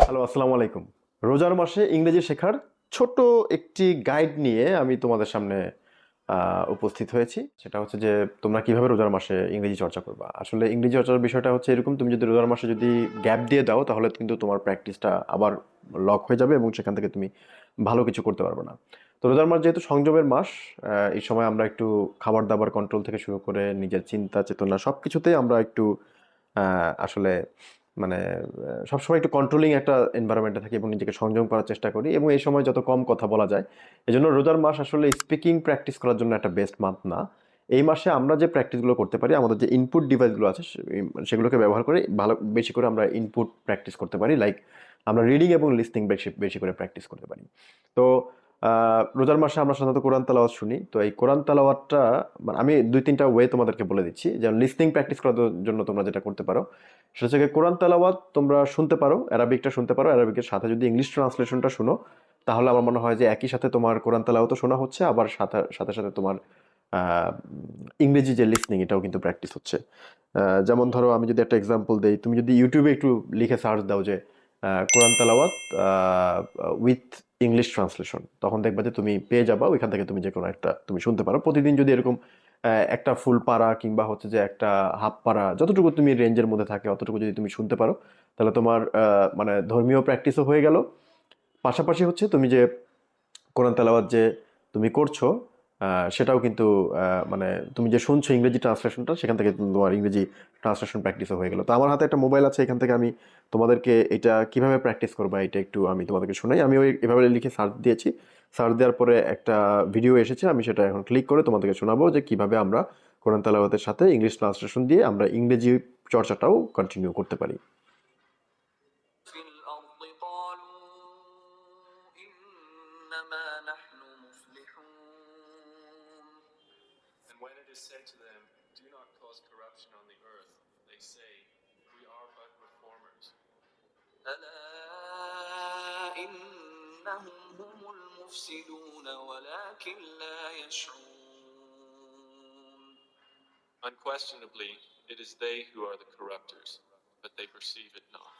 Hello, আসসালামু আলাইকুম। রোজার মাসে ইংরেজি শেখার ছোট একটি গাইড নিয়ে আমি তোমাদের সামনে উপস্থিত হয়েছি। সেটা হচ্ছে যে তোমরা কিভাবে রোজার মাসে ইংরেজি চর্চা করবা। আসলে ইংরেজি চর্চার বিষয়টা হচ্ছে এরকম, তুমি যদি রোজার মাসে যদি গ্যাপ দিয়ে দাও তাহলে কিন্তু তোমার প্র্যাকটিসটা আবার লক হয়ে যাবে এবং সেখান থেকে তুমি ভালো কিছু করতে পারবে না। তো রোজার মাস যেহেতু সংযমের মাস, এই সময় আমরা একটু খাবার দাবার কন্ট্রোল থেকে শুরু করে নিজের চিন্তা চেতনা সব কিছুতেই আমরা একটু আসলে মানে সবসময় একটু কন্ট্রোলিং একটা এনভায়রনমেন্টে থাকি এবং নিজেকে সংযম করার চেষ্টা করি এবং এই সময় যত কম কথা বলা যায়। এজন্য রোজার মাস আসলে স্পিকিং প্র্যাকটিস করার জন্য একটা বেস্ট মান্থ না। এই মাসে আমরা যে প্র্যাকটিসগুলো করতে পারি, আমাদের যে ইনপুট ডিভাইসগুলো আছে সেগুলোকে ব্যবহার করে ভালো বেশি করে আমরা ইনপুট প্র্যাকটিস করতে পারি। লাইক আমরা রিডিং এবং লিসনিং বেশি বেশি করে প্র্যাকটিস করতে পারি। তো রোজার মাসে আমরা সাধারণত কোরআন তেলাওয়াত শুনি। তো এই কোরআন তেলাওয়াতটা মানে আমি ২-৩টা ওয়ে তোমাদেরকে বলে দিচ্ছি। যেমন লিসনিং প্র্যাকটিস করার জন্য তোমরা যেটা করতে পারো সেটা হচ্ছে গিয়ে কোরআন তেলাওয়াত তোমরা শুনতে পারো, অ্যারাবিকটা শুনতে পারো। অ্যারাবিকের সাথে যদি ইংলিশ ট্রান্সলেশনটা শুনো তাহলে আমার মনে হয় যে একই সাথে তোমার কোরআন তেলাওয়াতও শোনা হচ্ছে, আবার সাথে সাথে সাথে তোমার আহ, ইংরেজি যে লিসনিং এটাও কিন্তু প্র্যাকটিস হচ্ছে। যেমন ধরো আমি যদি একটা এক্সাম্পল দেই, তুমি যদি ইউটিউবে একটু লিখে সার্চ দাও যে কোরআন তেলাওয়াত উইথ ইংলিশ ট্রান্সলেশন, তখন দেখবা যে তুমি পেয়ে যাবা। ওইখান থেকে তুমি যে কোনো একটা তুমি শুনতে পারো প্রতিদিন। যদি এরকম একটা ফুল পারা কিংবা হচ্ছে যে একটা হাফ পারা, যতটুকু তুমি রেঞ্জের মধ্যে থাকে অতটুকু যদি তুমি শুনতে পারো তাহলে তোমার মানে ধর্মীয় প্র্যাকটিসও হয়ে গেল। পাশাপাশি হচ্ছে তুমি যে কোরআন তেলাওয়াত যে তুমি করছো সেটাও কিন্তু মানে তুমি যে শুনছো ইংরেজি ট্রান্সলেশনটা, সেখান থেকে তোমার ইংরেজি ট্রান্সলেশন প্র্যাকটিসও হয়ে গেল। তো আমার হাতে একটা মোবাইল আছে, এখান থেকে আমি তোমাদেরকে এটা কিভাবে প্র্যাকটিস করবা এটা একটু আমি তোমাদেরকে শোনাই। আমি ওই এভাবে লিখে সার্চ দিয়েছি। সার্চ দেওয়ার পরে একটা ভিডিও এসেছে, আমি সেটা এখন ক্লিক করে তোমাদেরকে শোনাবো যে কিভাবে আমরা কোরআন তেলাওয়াতের সাথে ইংলিশ ট্রান্সলেশন দিয়ে আমরা ইংরেজি চর্চাটাও কন্টিনিউ করতে পারি। في الأرض قالوا إنما نحن مصلحون. And when it is said to them, do not cause corruption on the earth, they say, we are but reformers. ألا إنهم هم المفسدون ولكن لا يشعرون. Unquestionably, it is they who are the corruptors, but they perceive it not.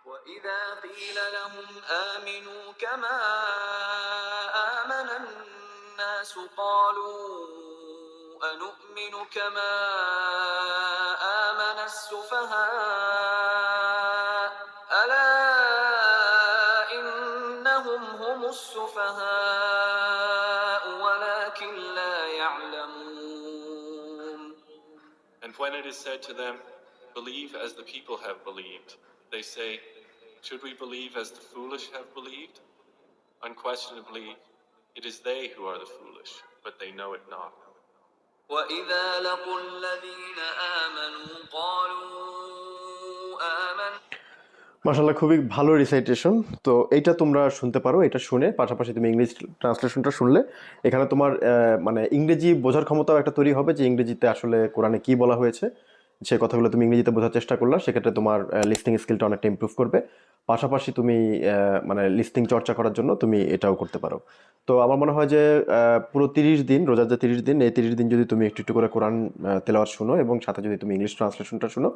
وإذا قيل لهم آمنوا كما آمن الناس قالوا أنؤمن كما آمن السفهاء ألا إنهم هم السفهاء ولكن لا يعلمون. And when it is said to them, believe as the people have believed, they say, should we believe as the foolish have believed? Unquestionably, it is they who are the foolish, but they know it not. وإذا لقوا الذين آمنوا قالوا آمنا. মাশাআল্লাহ, খুবই ভালো recitation. তো এইটা তোমরা শুনতে পারো, এটা শুনে পাশাপাশি তুমি ইংলিশ ট্রান্সলেশনটা শুনলে এখানে তোমার মানে ইংরেজি বোঝার ক্ষমতাও একটা তৈরি হবে যে ইংরেজিতে আসলে কোরআনে কি বলা হয়েছে। সে কথাগুলো তুমি ইংরেজিতে বোঝার চেষ্টা করলা, সেক্ষেত্রে তোমার লিসনিং স্কিলটা অনেকটা ইমপ্রুভ করবে। পাশাপাশি তুমি মানে লিসনিং চর্চা করার জন্য তুমি এটাও করতে পারো। তো আমার মনে হয় যে পুরো 30 দিন, রোজার যে 30 দিন, এই 30 দিন যদি তুমি একটু একটু করে কোরআন তেলাওয়াত শুনো এবং সাথে যদি তুমি ইংলিশ ট্রান্সলেশনটা শুনো,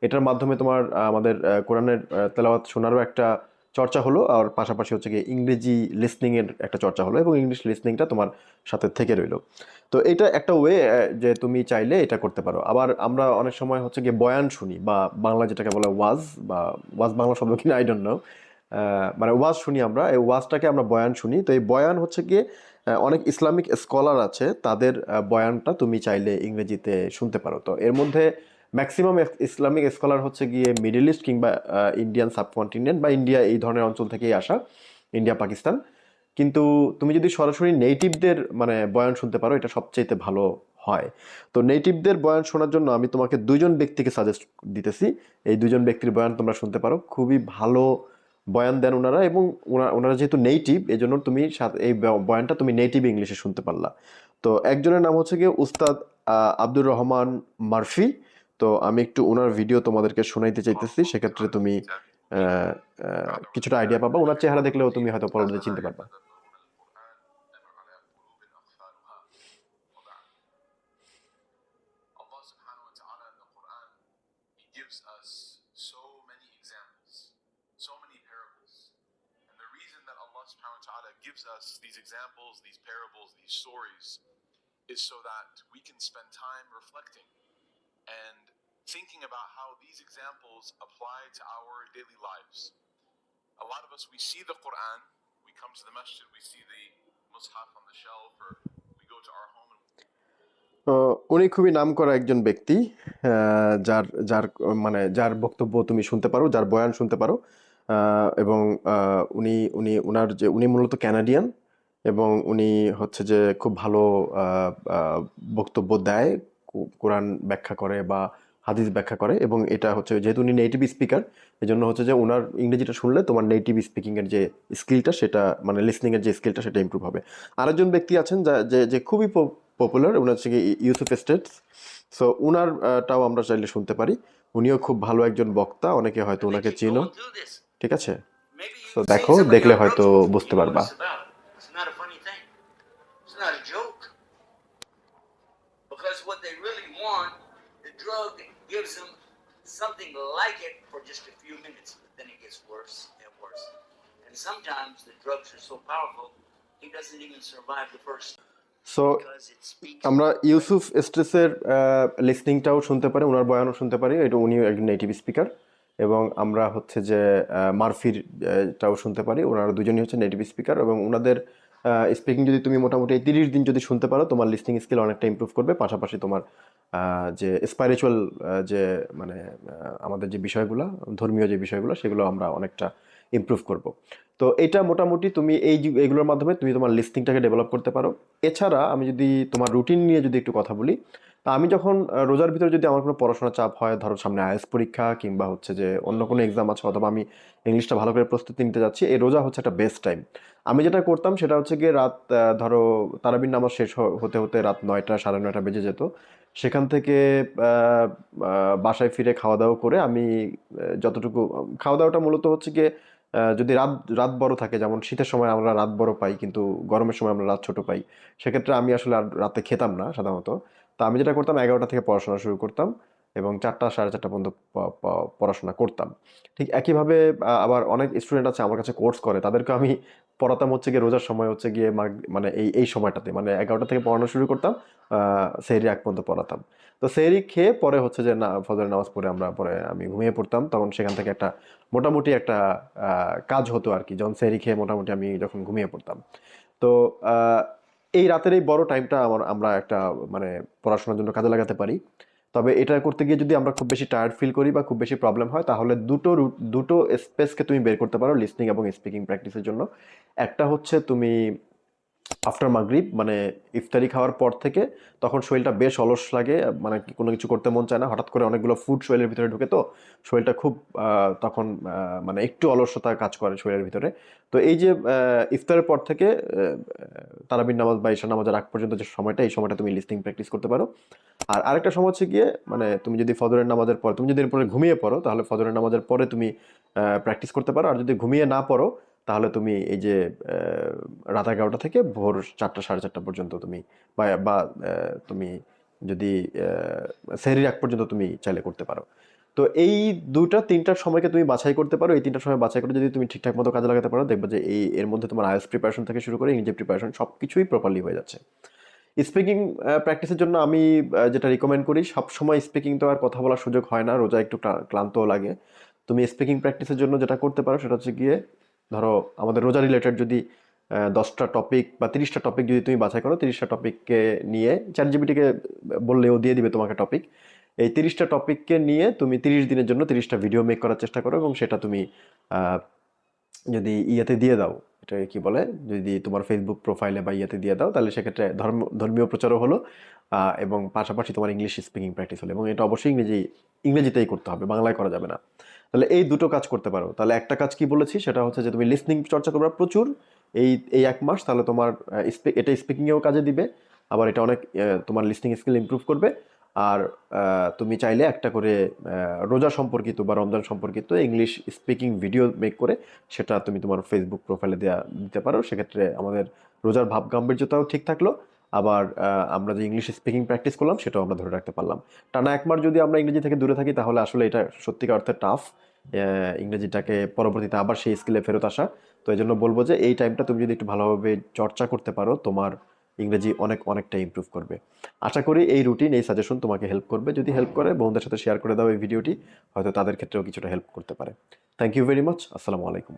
এটার মাধ্যমে তোমার আমাদের কোরআনের তেলাওয়াত শোনারও একটা চর্চা হলো, আর পাশাপাশি হচ্ছে গিয়ে ইংরেজি লিসনিং এর একটা চর্চা হলো এবং ইংলিশ লিসনিংটা তোমার সাথে থেকে রইলো। তো এটা একটা ওয়ে যে তুমি চাইলে এটা করতে পারো। আবার আমরা অনেক সময় হচ্ছে গিয়ে বয়ান শুনি, বা বাংলা যেটাকে বলে ওয়াজ, বা ওয়াজ বাংলা শব্দ কিনা আই ডোন্ট নো, মানে ওয়াজ শুনি আমরা, এই ওয়াজটাকে আমরা বয়ান শুনি। তো এই বয়ান হচ্ছে গিয়ে অনেক ইসলামিক স্কলার আছে, তাদের বয়ানটা তুমি চাইলে ইংরেজিতে শুনতে পারো। তো এর মধ্যে ম্যাক্সিমাম ইসলামিক স্কলার হচ্ছে গিয়ে মিডল ইস্ট কিংবা ইন্ডিয়ান সাবকন্টিনেন্ট বা ইন্ডিয়া এই ধরনের অঞ্চল থেকেই আসা, ইন্ডিয়া পাকিস্তান। কিন্তু তুমি যদি সরাসরি নেটিভদের মানে বয়ান শুনতে পারো এটা সবচেয়ে ভালো হয়। তো নেটিভদের বয়ান শোনার জন্য আমি তোমাকে দুইজন ব্যক্তিকে সাজেস্ট দিতেছি। এই দুইজন ব্যক্তির বয়ান তোমরা শুনতে পারো, খুবই ভালো বয়ান দেন ওনারা। এবং ওনারা যেহেতু নেটিভ, এই জন্য তুমি এই বয়ানটা তুমি নেটিভ ইংলিশে শুনতে পারলা। তো একজনের নাম হচ্ছে গিয়ে উস্তাদ আব্দুর রহমান মারফি। তো আমি একটু ওনার ভিডিও তোমাদেরকে শোনাইতে চাইতেছি, সেক্ষেত্রে তুমি কিছুটা আইডিয়া পাবা। ওনার চেহারা দেখলেও তুমি হয়তো পরবর্তীতে চিনতে পারবা। Allah subhanahu wa ta'ala in the Quran, He gives us so many examples, so many parables subhanahu wa ta'ala gives us these examples, these parables, these stories, is so that we can spend time reflecting and thinking about how these examples apply to our daily lives. A lot of us, we see the Quran, we come to the masjid, we see the mushaf on the shelf, or we go to our home and উনি খুবই নামকরা একজন ব্যক্তি, যার যার মানে যার বক্তব্য তুমি শুনতে পারো, যার বয়ান শুনতে পারো, এবং উনি উনি উনার যে উনি মূলত ক্যানাডিয়ান, এবং উনি হচ্ছে যে খুব ভালো বক্তব্য দেয়, কোরআন ব্যাখ্যা করে বা হাদিস ব্যাখ্যা করে, এবং এটা হচ্ছে যেহেতু উনি নেটিভ স্পিকার, এই জন্য হচ্ছে যে ওনার ইংরেজিটা শুনলে তোমার নেটিভ স্পিকিংয়ের যে স্কিলটা, সেটা মানে লিসনিংয়ের যে স্কিলটা, সেটা ইমপ্রুভ হবে। আরেকজন ব্যক্তি আছেন যে খুবই পপুলার, উনি হচ্ছে কি ইউসুফ স্টেটস। সো টাও আমরা চাইলে শুনতে পারি, উনিও খুব ভালো একজন বক্তা, অনেকে হয়তো ওনাকে চিনো, ঠিক আছে? তো দেখো, দেখলে হয়তো বুঝতে পারবা। It's not a funny thing. It's not a joke. Because what they really want, the drug gives them something like it for just a few minutes, but then it gets worse and worse. And sometimes the drugs are so powerful, he doesn't even survive the first. So Because it speaks. আমরা ইউসুফ স্ট্রেসের লিসনিংটাও শুনতে পারি, ওনার বয়ানও শুনতে পারি, এটা উনিও একজন native speaker. এবং আমরা হচ্ছে যে মারফির টাও শুনতে পারি, ওনারা দুজনই হচ্ছে নেটিভ স্পিকার, এবং ওনাদের স্পিকিং যদি তুমি মোটামুটি 30 দিন যদি শুনতে পারো, তোমার লিসনিং স্কিল অনেকটা ইমপ্রুভ করবে। পাশাপাশি তোমার যে স্পিরিচুয়াল যে মানে আমাদের যে বিষয়গুলো, ধর্মীয় যে বিষয়গুলো, সেগুলো আমরা অনেকটা ইমপ্রুভ করব। তো এটা মোটামুটি তুমি এইগুলোর মাধ্যমে তুমি তোমার লিসনিংটাকে ডেভেলপ করতে পারো। এছাড়া আমি যদি তোমার রুটিন নিয়ে যদি একটু কথা বলি, তা আমি যখন রোজার ভিতরে যদি আমার কোনো পড়াশোনার চাপ হয়, ধরো সামনে আইএলটিএস পরীক্ষা কিংবা হচ্ছে যে অন্য কোনো এক্সাম আছে, অথবা আমি ইংলিশটা ভালো করে প্রস্তুতি নিতে যাচ্ছি, এই রোজা হচ্ছে একটা বেস্ট টাইম। আমি যেটা করতাম সেটা হচ্ছে গিয়ে রাত ধরো তারাবির নামাজ শেষ হতে হতে রাত 9টা 9:30 বেজে যেত। সেখান থেকে বাসায় ফিরে খাওয়া দাওয়া করে আমি যতটুকু খাওয়া দাওয়াটা মূলত হচ্ছে গিয়ে যদি রাত রাত বড় থাকে, যেমন শীতের সময় আমরা রাত বড় পাই কিন্তু গরমের সময় আমরা রাত ছোট পাই, সেক্ষেত্রে আমি আসলে আর রাতে খেতাম না সাধারণত। তো আমি যেটা করতাম, 11টা থেকে পড়াশোনা শুরু করতাম এবং 4টা 4:30 পর্যন্ত পড়াশোনা করতাম। ঠিক একইভাবে আবার অনেক স্টুডেন্ট আছে আমার কাছে কোর্স করে, তাদেরকে আমি পড়াতাম হচ্ছে গিয়ে রোজার সময় হচ্ছে গিয়ে মানে এই সময়টাতে, মানে 11টা থেকে পড়ানো শুরু করতাম, সেহরি আগ পর্যন্ত পড়াতাম। তো সেহরি খেয়ে পরে হচ্ছে যে না, ফজরের নামাজ পড়ে পরে আমি ঘুমিয়ে পড়তাম। তখন সেখান থেকে একটা মোটামুটি একটা কাজ হতো আর কি, যখন সেহরি খেয়ে মোটামুটি আমি যখন ঘুমিয়ে পড়তাম। তো এই রাতের এই বড় টাইমটা আমরা একটা মানে পড়াশোনার জন্য কাজে লাগাতে পারি। তবে এটা করতে গিয়ে যদি আমরা খুব বেশি টায়ার্ড ফিল করি বা খুব বেশি প্রবলেম হয়, তাহলে দুটো স্পেসকে তুমি বের করতে পারো লিসনিং এবং স্পিকিং প্র্যাকটিসের জন্য। একটা হচ্ছে তুমি আফটার মাগরিব, মানে ইফতারি খাওয়ার পর থেকে, তখন শরীরটা বেশ অলস লাগে, মানে কোনো কিছু করতে মন চায় না, হঠাৎ করে অনেকগুলো ফুড শরীরের ভিতরে ঢুকে, তো শরীরটা খুব তখন মানে একটু অলসতা কাজ করে শরীরের ভিতরে। তো এই যে ইফতারের পর থেকে তারাবির নামাজ বা ঈশার নামাজের আগ পর্যন্ত যে সময়টা, এই সময়টা তুমি লিসনিং প্র্যাকটিস করতে পারো। আর আরেকটা সময় হচ্ছে গিয়ে মানে তুমি যদি ফজরের নামাজের পর, তুমি যদি এরপরে ঘুমিয়ে পড়ো, তাহলে ফজরের নামাজের পরে তুমি প্র্যাকটিস করতে পারো। আর যদি ঘুমিয়ে না পড়ো, তাহলে তুমি এই যে রাত 11টা থেকে ভোর 4টা 4:30 পর্যন্ত তুমি বা তুমি যদি সেহরির আগ পর্যন্ত তুমি চাইলে করতে পারো। তো এই 2টা 3টার সময়কে তুমি বাছাই করতে পারো। এই 3টার সময় বাছাই করে যদি তুমি ঠিকঠাক মতো কাজে লাগাতে পারো, দেখবে যে এর মধ্যে তোমার আইএলটিএস প্রিপারেশন থেকে শুরু করে ইংরেজি প্রিপারেশন সব কিছুই প্রপারলি হয়ে যাচ্ছে। স্পিকিং প্র্যাকটিসের জন্য আমি যেটা রিকমেন্ড করি, সবসময় স্পিকিং তো আর কথা বলার সুযোগ হয় না, রোজা একটু ক্লান্তও লাগে। তুমি স্পিকিং প্র্যাকটিসের জন্য যেটা করতে পারো সেটা হচ্ছে গিয়ে, ধরো আমাদের রোজা রিলেটেড যদি 10টা টপিক বা 30টা টপিক যদি তুমি বাছাই করো, 30টা টপিককে নিয়ে চ্যাটজিপিটিকে বললেও দিয়ে দিবে তোমাকে টপিক। এই 30টা টপিককে নিয়ে তুমি 30 দিনের জন্য 30টা ভিডিও মেক করার চেষ্টা করো, এবং সেটা তুমি যদি ইয়েতে দিয়ে দাও, এটাকে কি বলে, যদি তোমার ফেসবুক প্রোফাইলে বা ইয়েতে দিয়ে দাও, তাহলে সেক্ষেত্রে ধর্মীয় প্রচারও হলো, এবং পাশাপাশি তোমার ইংলিশ স্পিকিং প্র্যাকটিস হলো। এবং এটা অবশ্যই ইংরেজিতেই করতে হবে, বাংলায় করা যাবে না। তাহলে এই দুটো কাজ করতে পারো। তাহলে একটা কাজ কি বলেছি, সেটা হচ্ছে যে তুমি লিসনিং চর্চা করবে প্রচুর এই 1 মাস, তাহলে তোমার এটা স্পিকিংয়েও কাজে দিবে, আবার এটা অনেক তোমার লিসনিং স্কিল ইমপ্রুভ করবে। আর তুমি চাইলে একটা করে রোজা সম্পর্কিত বা রমজান সম্পর্কিত ইংলিশ স্পিকিং ভিডিও মেক করে সেটা তুমি তোমার ফেসবুক প্রোফাইলে দিতে পারো। সেক্ষেত্রে আমাদের রোজার ভাব গাম্ভীর্যতাও ঠিক থাকলো, আবার আমরা যে ইংলিশ স্পিকিং প্র্যাকটিস করলাম সেটাও আমরা ধরে রাখতে পারলাম। টানা 1 মাস যদি আমরা ইংরেজি থেকে দূরে থাকি, তাহলে আসলে এটা সত্যিকার অর্থে টাফ, ইংরেজিটাকে পরবর্তীতে আবার সেই স্কিলে ফেরত আসা। তো এই জন্য বলবো যে এই টাইমটা তুমি যদি একটু ভালোভাবে চর্চা করতে পারো, তোমার ইংরেজি অনেকটা ইমপ্রুভ করবে। আশা করি এই রুটিন, এই সাজেশন তোমাকে হেল্প করবে। যদি হেল্প করে, বন্ধুদের সাথে শেয়ার করে দাও এই ভিডিওটি, হয়তো তাদের ক্ষেত্রেও কিছুটা হেল্প করতে পারে। Thank you very much. আসসালামু আলাইকুম।